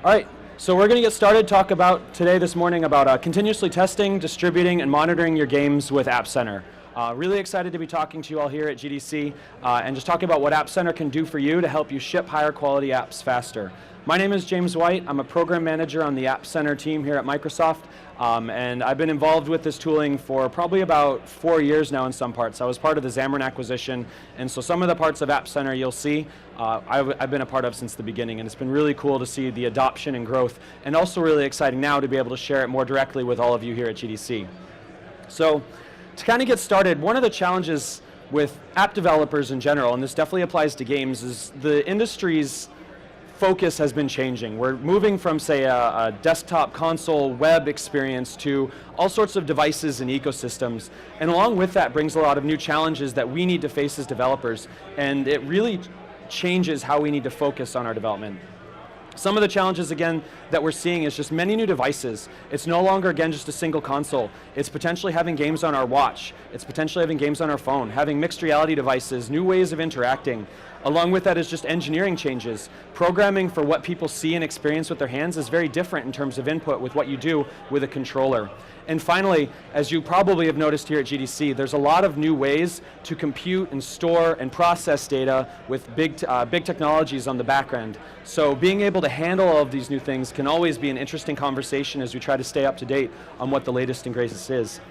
All right, so we're going to get started, talk about this morning about continuously testing, distributing, and monitoring your games with App Center. Really excited to be talking to you all here at GDC and just talking about what App Center can do for you to help you ship higher quality apps faster. My name is James White. I'm a program manager on the App Center team here at Microsoft, and I've been involved with this tooling for probably about 4 years now in some parts. I was part of the Xamarin acquisition, and so some of the parts of App Center you'll see I've been a part of since the beginning, and it's been really cool to see the adoption and growth, and also really exciting now to be able to share it more directly with all of you here at GDC. So to kind of get started, one of the challenges with app developers in general, and this definitely applies to games, is the industry's focus has been changing. We're moving from, say, a desktop console web experience to all sorts of devices and ecosystems. And along with that brings a lot of new challenges that we need to face as developers. And it really changes how we need to focus on our development. Some of the challenges, again, that we're seeing is just many new devices. It's no longer, again, just a single console. It's potentially having games on our watch. It's potentially having games on our phone, having mixed reality devices, new ways of interacting. Along with that is just engineering changes. Programming for what people see and experience with their hands is very different in terms of input with what you do with a controller. And finally, as you probably have noticed here at GDC, there's a lot of new ways to compute and store and process data with big technologies on the back end. So being able to handle all of these new things can always be an interesting conversation as we try to stay up to date on what the latest and greatest is.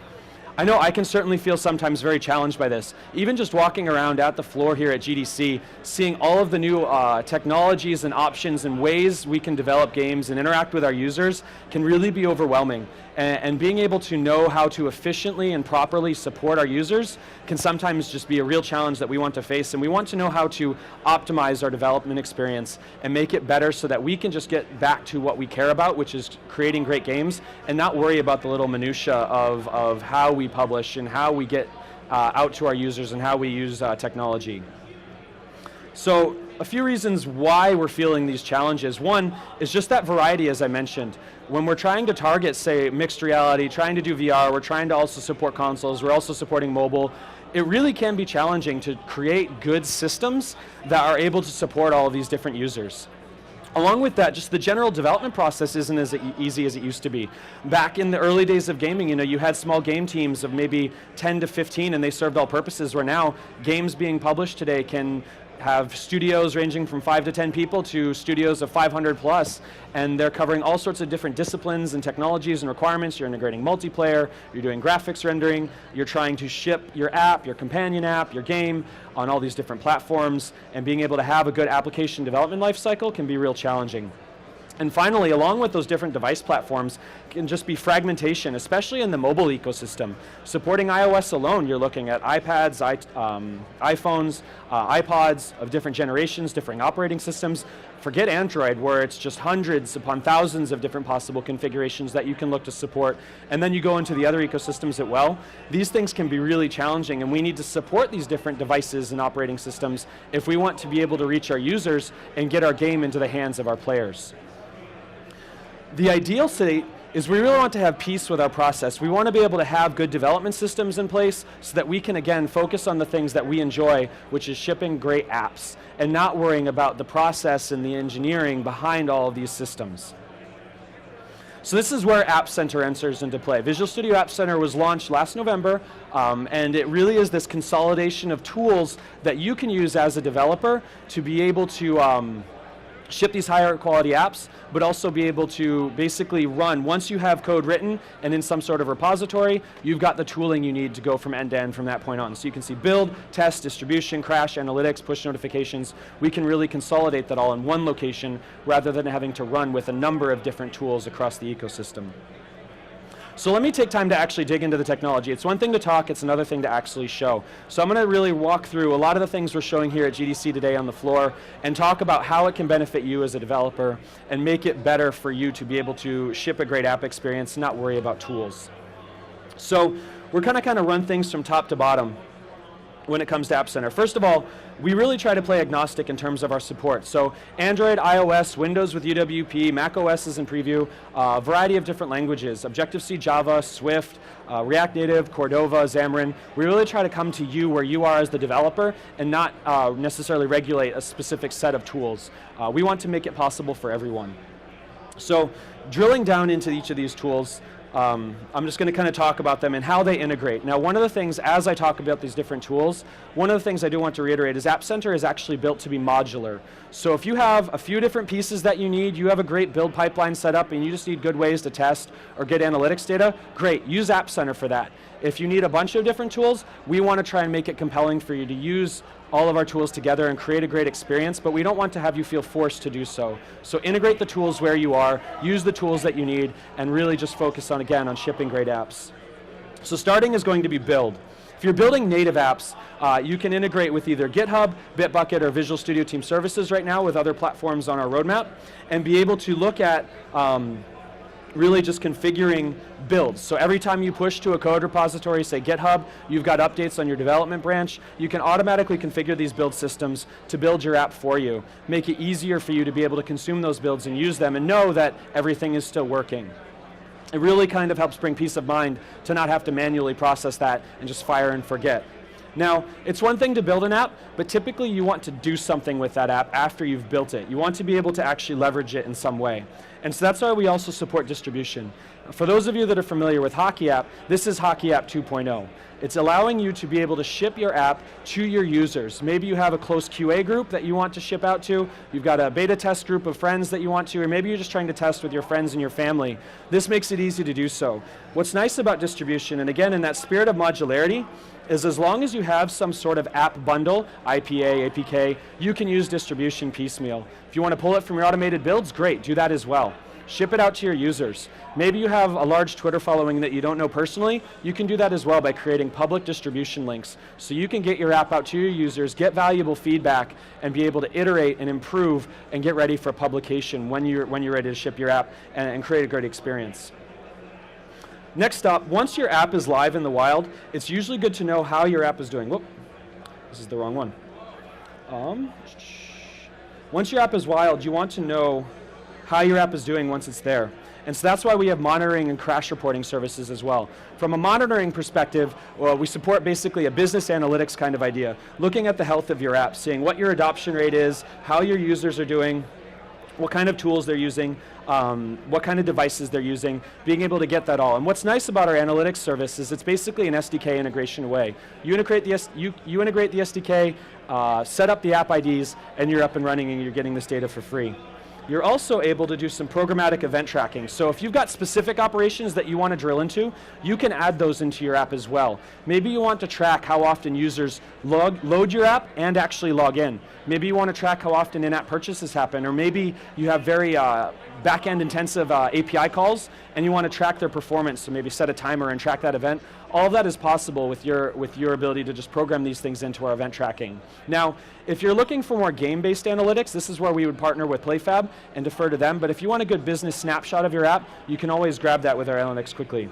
I know I can certainly feel sometimes very challenged by this. Even just walking around at the floor here at GDC, seeing all of the new technologies and options and ways we can develop games and interact with our users can really be overwhelming. And being able to know how to efficiently and properly support our users can sometimes just be a real challenge that we want to face. And we want to know how to optimize our development experience and make it better so that we can just get back to what we care about, which is creating great games, and not worry about the little minutia of how we publish and how we get out to our users and how we use technology. So a few reasons why we're feeling these challenges. One is just that variety, as I mentioned. When we're trying to target, say, mixed reality, trying to do VR, we're trying to also support consoles, we're also supporting mobile, it really can be challenging to create good systems that are able to support all of these different users. Along with that, just the general development process isn't as easy as it used to be. Back in the early days of gaming, you had small game teams of maybe 10 to 15 and they served all purposes, where now games being published today can have studios ranging from 5 to 10 people to studios of 500 plus, and they're covering all sorts of different disciplines and technologies and requirements. You're integrating multiplayer, you're doing graphics rendering, you're trying to ship your app, your companion app, your game on all these different platforms, and being able to have a good application development lifecycle can be real challenging. And finally, along with those different device platforms can just be fragmentation, especially in the mobile ecosystem. Supporting iOS alone, you're looking at iPads, iPhones, iPods of different generations, different operating systems. Forget Android, where it's just hundreds upon thousands of different possible configurations that you can look to support. And then you go into the other ecosystems as well. These things can be really challenging, and we need to support these different devices and operating systems if we want to be able to reach our users and get our game into the hands of our players. The ideal state is we really want to have peace with our process. We want to be able to have good development systems in place so that we can, again, focus on the things that we enjoy, which is shipping great apps, and not worrying about the process and the engineering behind all of these systems. So this is where App Center enters into play. Visual Studio App Center was launched last November, and it really is this consolidation of tools that you can use as a developer to be able to ship these higher quality apps, but also be able to basically run. Once you have code written and in some sort of repository, you've got the tooling you need to go from end to end from that point on. So you can see build, test, distribution, crash, analytics, push notifications. We can really consolidate that all in one location rather than having to run with a number of different tools across the ecosystem. So let me take time to actually dig into the technology. It's one thing to talk, it's another thing to actually show. So I'm going to really walk through a lot of the things we're showing here at GDC today on the floor and talk about how it can benefit you as a developer and make it better for you to be able to ship a great app experience and not worry about tools. So we're going to kind of run things from top to bottom when it comes to App Center. First of all, we really try to play agnostic in terms of our support. So Android, iOS, Windows with UWP, Mac OS is in preview, a variety of different languages, Objective-C, Java, Swift, React Native, Cordova, Xamarin. We really try to come to you where you are as the developer and not necessarily regulate a specific set of tools. We want to make it possible for everyone. So drilling down into each of these tools, I'm just going to kind of talk about them and how they integrate. Now, one of the things, as I talk about these different tools, one of the things I do want to reiterate is App Center is actually built to be modular. So if you have a few different pieces that you need, you have a great build pipeline set up and you just need good ways to test or get analytics data, great, use App Center for that. If you need a bunch of different tools, we want to try and make it compelling for you to use all of our tools together and create a great experience, but we don't want to have you feel forced to do so. So integrate the tools where you are, use the tools that you need, and really just focus on, again, on shipping great apps. So starting is going to be build. If you're building native apps, you can integrate with either GitHub, Bitbucket, or Visual Studio Team Services right now with other platforms on our roadmap, and be able to look at really just configuring builds. So every time you push to a code repository, say GitHub, you've got updates on your development branch, you can automatically configure these build systems to build your app for you. Make it easier for you to be able to consume those builds and use them and know that everything is still working. It really kind of helps bring peace of mind to not have to manually process that and just fire and forget. Now, it's one thing to build an app, but typically you want to do something with that app after you've built it. You want to be able to actually leverage it in some way. And so that's why we also support distribution. For those of you that are familiar with Hockey App, this is Hockey App 2.0. It's allowing you to be able to ship your app to your users. Maybe you have a close QA group that you want to ship out to, you've got a beta test group of friends that you want to, or maybe you're just trying to test with your friends and your family. This makes it easy to do so. What's nice about distribution, and again in that spirit of modularity, is as long as you have some sort of app bundle, IPA, APK, you can use distribution piecemeal. If you want to pull it from your automated builds, great, do that as well. Ship it out to your users. Maybe you have a large Twitter following that you don't know personally, you can do that as well by creating public distribution links. So you can get your app out to your users, get valuable feedback, and be able to iterate and improve and get ready for publication when you're ready to ship your app and create a great experience. Next up, once your app is live in the wild, it's usually good to know how your app is doing. Whoop, this is the wrong one. Once your app is wild, you want to know how your app is doing once it's there. And so that's why we have monitoring and crash reporting services as well. From a monitoring perspective, we support basically a business analytics kind of idea, looking at the health of your app, seeing what your adoption rate is, how your users are doing, what kind of tools they're using, what kind of devices they're using, being able to get that all. And what's nice about our analytics service is it's basically an SDK integration away. You integrate the SDK, set up the app IDs, and you're up and running and you're getting this data for free. You're also able to do some programmatic event tracking. So if you've got specific operations that you want to drill into, you can add those into your app as well. Maybe you want to track how often users load your app and actually log in. Maybe you want to track how often in-app purchases happen, or maybe you have very back-end intensive API calls and you want to track their performance, so maybe set a timer and track that event. All of that is possible with your ability to just program these things into our event tracking. Now, if you're looking for more game-based analytics, this is where we would partner with PlayFab and defer to them, but if you want a good business snapshot of your app, you can always grab that with our analytics quickly.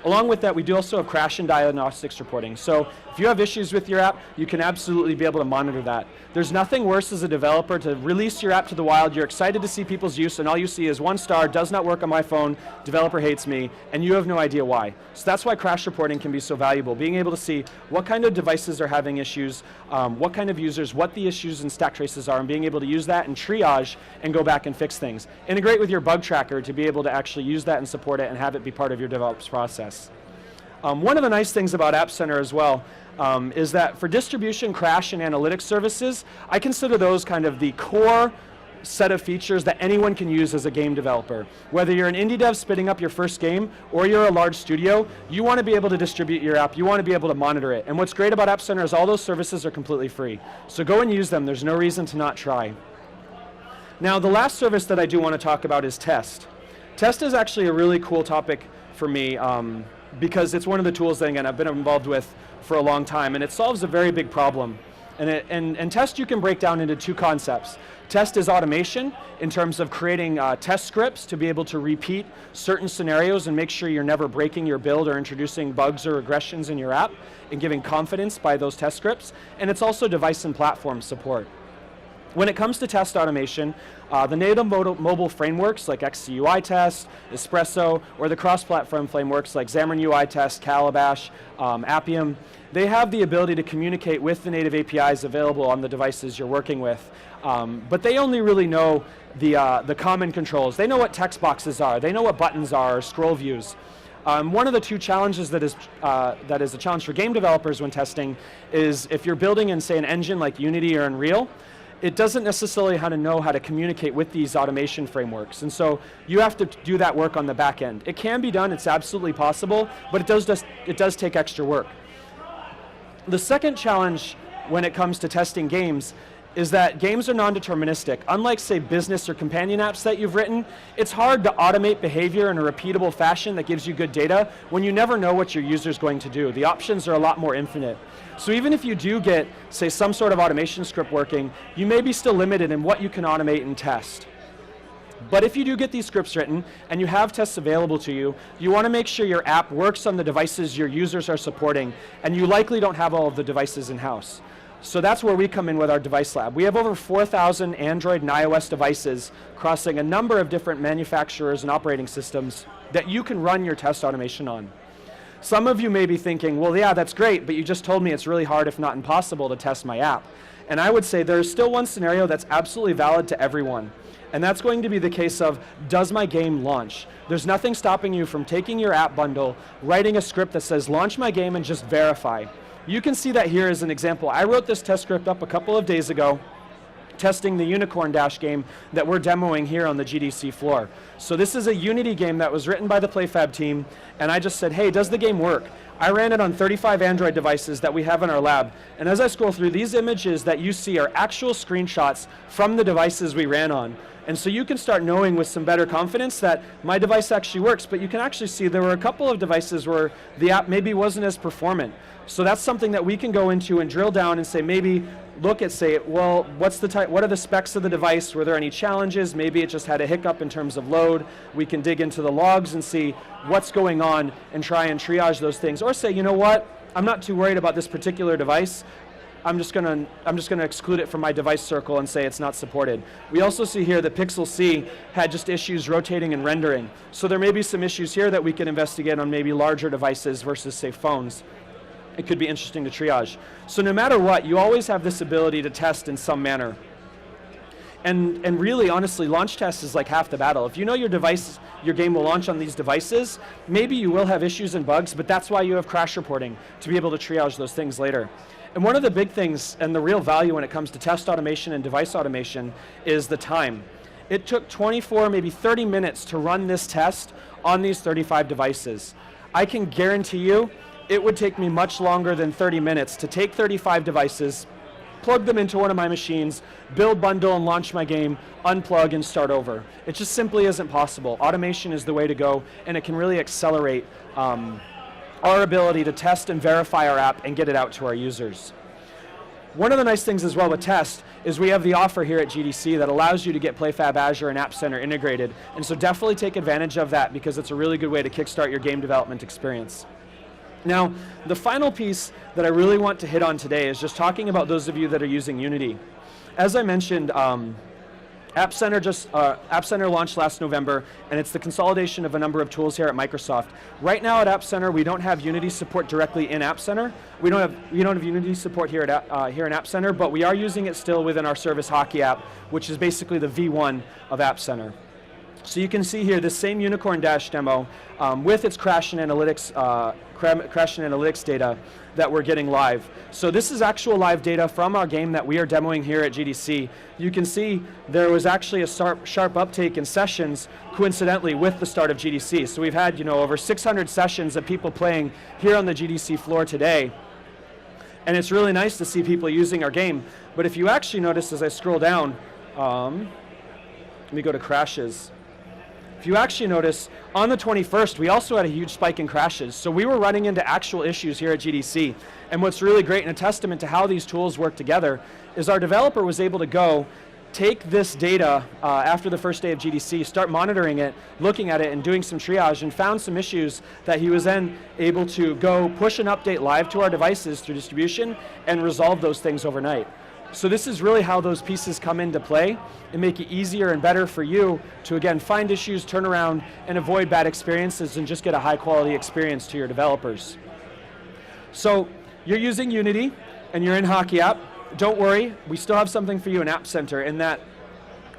Along with that, we do also have crash and diagnostics reporting. So if you have issues with your app, you can absolutely be able to monitor that. There's nothing worse as a developer to release your app to the wild, you're excited to see people's use, and all you see is 1 star, does not work on my phone, developer hates me, and you have no idea why. So that's why crash reporting can be so valuable, being able to see what kind of devices are having issues, what kind of users, what the issues and stack traces are, and being able to use that and triage and go back and fix things. Integrate with your bug tracker to be able to actually use that and support it and have it be part of your DevOps process. One of the nice things about App Center as well is that for distribution, crash, and analytics services, I consider those kind of the core set of features that anyone can use as a game developer. Whether you're an indie dev spinning up your first game or you're a large studio, you want to be able to distribute your app, you want to be able to monitor it. And what's great about App Center is all those services are completely free. So go and use them, there's no reason to not try. Now the last service that I do want to talk about is Test. Test is actually a really cool topic for me because it's one of the tools that again, I've been involved with for a long time, and it solves a very big problem. And Test you can break down into 2 concepts. Test is automation in terms of creating test scripts to be able to repeat certain scenarios and make sure you're never breaking your build or introducing bugs or regressions in your app and giving confidence by those test scripts. And it's also device and platform support. When it comes to test automation, the native mobile frameworks like XCUI Test, Espresso, or the cross-platform frameworks like Xamarin UI Test, Calabash, Appium, they have the ability to communicate with the native APIs available on the devices you're working with. But they only really know the common controls. They know what text boxes are. They know what buttons are, or scroll views. One of the two challenges that is a challenge for game developers when testing is if you're building in, say, an engine like Unity or Unreal, it doesn't necessarily know how to communicate with these automation frameworks. And so you have to do that work on the back end. It can be done, it's absolutely possible, but it does take extra work. The second challenge when it comes to testing games is that games are non-deterministic. Unlike, say, business or companion apps that you've written, it's hard to automate behavior in a repeatable fashion that gives you good data when you never know what your user's going to do. The options are a lot more infinite. So even if you do get, say, some sort of automation script working, you may be still limited in what you can automate and test. But if you do get these scripts written and you have tests available to you, you want to make sure your app works on the devices your users are supporting, and you likely don't have all of the devices in-house. So that's where we come in with our device lab. We have over 4,000 Android and iOS devices crossing a number of different manufacturers and operating systems that you can run your test automation on. Some of you may be thinking, well, yeah, that's great, but you just told me it's really hard, if not impossible, to test my app. And I would say there's still one scenario that's absolutely valid to everyone. And that's going to be the case of, does my game launch? There's nothing stopping you from taking your app bundle, writing a script that says, launch my game and just verify. You can see that here as an example. I wrote this test script up a couple of days ago, testing the Unicorn Dash game that we're demoing here on the GDC floor. So this is a Unity game that was written by the PlayFab team, and I just said, hey, does the game work? I ran it on 35 Android devices that we have in our lab, and as I scroll through, these images that you see are actual screenshots from the devices we ran on. And so you can start knowing with some better confidence that my device actually works, but you can actually see there were a couple of devices where the app maybe wasn't as performant. So that's something that we can go into and drill down and say, maybe look at, say, well, what are the specs of the device? Were there any challenges? Maybe it just had a hiccup in terms of load. We can dig into the logs and see what's going on and try and triage those things. Or say, you know what? I'm not too worried about this particular device. I'm just going to exclude it from my device circle and say it's not supported. We also see here that Pixel C had just issues rotating and rendering. So there may be some issues here that we can investigate on maybe larger devices versus, say, phones. It could be interesting to triage. So no matter what, you always have this ability to test in some manner. And really, honestly, launch test is like half the battle. If you know your game will launch on these devices, maybe you will have issues and bugs, but that's why you have crash reporting, to be able to triage those things later. And one of the big things, and the real value when it comes to test automation and device automation, is the time. It took 24, maybe 30 minutes to run this test on these 35 devices. I can guarantee you, it would take me much longer than 30 minutes to take 35 devices, plug them into one of my machines, build, bundle, and launch my game, unplug, and start over. It just simply isn't possible. Automation is the way to go, and it can really accelerate our ability to test and verify our app and get it out to our users. One of the nice things as well with test is we have the offer here at GDC that allows you to get PlayFab Azure and App Center integrated, and so definitely take advantage of that because it's a really good way to kickstart your game development experience. Now, the final piece that I really want to hit on today is just talking about those of you that are using Unity. As I mentioned, App Center launched last November, and it's the consolidation of a number of tools here at Microsoft. Right now at App Center, we don't have Unity support directly in App Center. We don't have Unity support here in App Center, but we are using it still within our Service Hockey app, which is basically the V1 of App Center. So you can see here this same Unicorn Dash demo with its crash and analytics data that we're getting live. So this is actual live data from our game that we are demoing here at GDC. You can see there was actually a sharp uptake in sessions, coincidentally, with the start of GDC. So we've had over 600 sessions of people playing here on the GDC floor today. And it's really nice to see people using our game. But if you actually notice as I scroll down, let me go to crashes. If you actually notice, on the 21st, we also had a huge spike in crashes. So we were running into actual issues here at GDC. And what's really great and a testament to how these tools work together is our developer was able to go take this data after the first day of GDC, start monitoring it, looking at it, and doing some triage, and found some issues that he was then able to go push an update live to our devices through distribution and resolve those things overnight. So this is really how those pieces come into play and make it easier and better for you to, again, find issues, turn around, and avoid bad experiences and just get a high-quality experience to your developers. So you're using Unity and you're in Hockey App. Don't worry, we still have something for you in App Center in that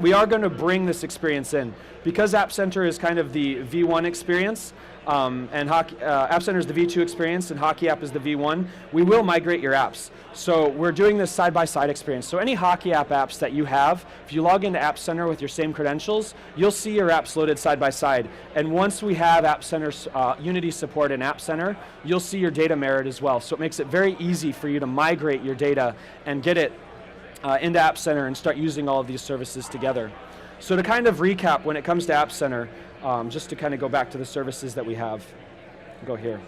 we are going to bring this experience in. Because App Center is kind of the V1 experience, and App Center is the V2 experience, and Hockey App is the V1, we will migrate your apps. So we're doing this side-by-side experience. So any Hockey App apps that you have, if you log into App Center with your same credentials, you'll see your apps loaded side-by-side. And once we have App Center's Unity support in App Center, you'll see your data mirrored as well. So it makes it very easy for you to migrate your data and get it into App Center and start using all of these services together. So to kind of recap when it comes to App Center, just to kind of go back to the services that we have, go here.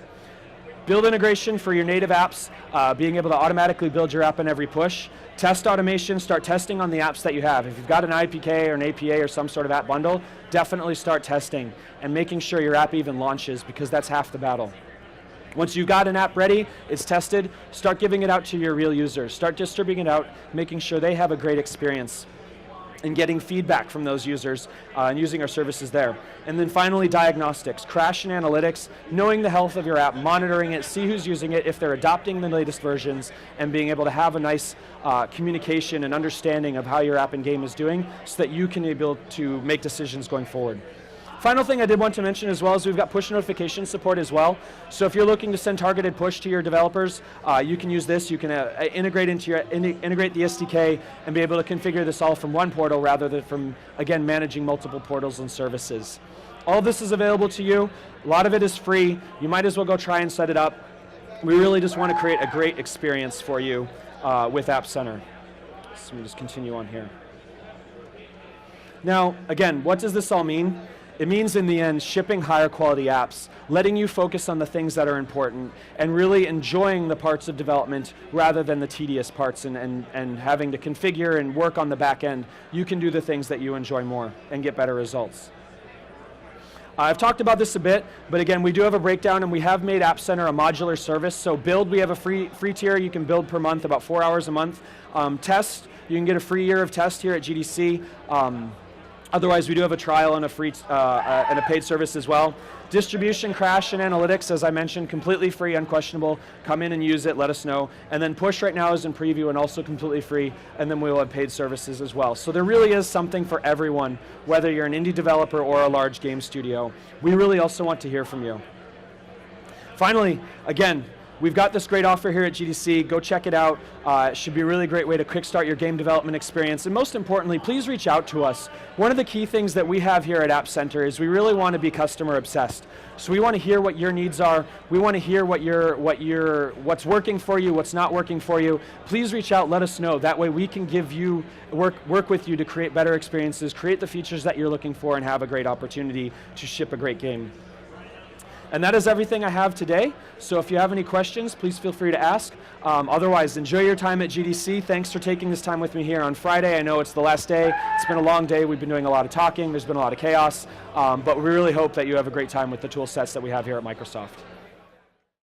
Build integration for your native apps, being able to automatically build your app in every push. Test automation, start testing on the apps that you have. If you've got an IPK or an APA or some sort of app bundle, definitely start testing and making sure your app even launches, because that's half the battle. Once you've got an app ready, it's tested, start giving it out to your real users. Start distributing it out, making sure they have a great experience, and getting feedback from those users and using our services there. And then finally, diagnostics, crash and analytics, knowing the health of your app, monitoring it, see who's using it, if they're adopting the latest versions, and being able to have a nice communication and understanding of how your app and game is doing so that you can be able to make decisions going forward. Final thing I did want to mention as well is we've got push notification support as well. So if you're looking to send targeted push to your developers, you can use this. You can integrate integrate the SDK and be able to configure this all from one portal rather than from, again, managing multiple portals and services. All of this is available to you. A lot of it is free. You might as well go try and set it up. We really just want to create a great experience for you with App Center. So let me just continue on here. Now, again, what does this all mean? It means in the end shipping higher quality apps, letting you focus on the things that are important, and really enjoying the parts of development rather than the tedious parts and having to configure and work on the back end. You can do the things that you enjoy more and get better results. I've talked about this a bit, but again, we do have a breakdown, and we have made App Center a modular service. So build, we have a free tier. You can build per month, about 4 hours a month. Test, you can get a free year of test here at GDC. Otherwise, we do have a trial and a free and a paid service as well. Distribution, crash, and analytics, as I mentioned, completely free, unquestionable. Come in and use it, let us know. And then push right now is in preview and also completely free, and then we will have paid services as well. So there really is something for everyone, whether you're an indie developer or a large game studio. We really also want to hear from you. Finally, again, we've got this great offer here at GDC. Go check it out. It should be a really great way to kickstart your game development experience. And most importantly, please reach out to us. One of the key things that we have here at App Center is we really want to be customer obsessed. So we want to hear what your needs are. We want to hear what's working for you, what's not working for you. Please reach out, let us know. That way we can give you work with you to create better experiences, create the features that you're looking for, and have a great opportunity to ship a great game. And that is everything I have today. So if you have any questions, please feel free to ask. Otherwise, enjoy your time at GDC. Thanks for taking this time with me here on Friday. I know it's the last day. It's been a long day. We've been doing a lot of talking. There's been a lot of chaos. But we really hope that you have a great time with the tool sets that we have here at Microsoft.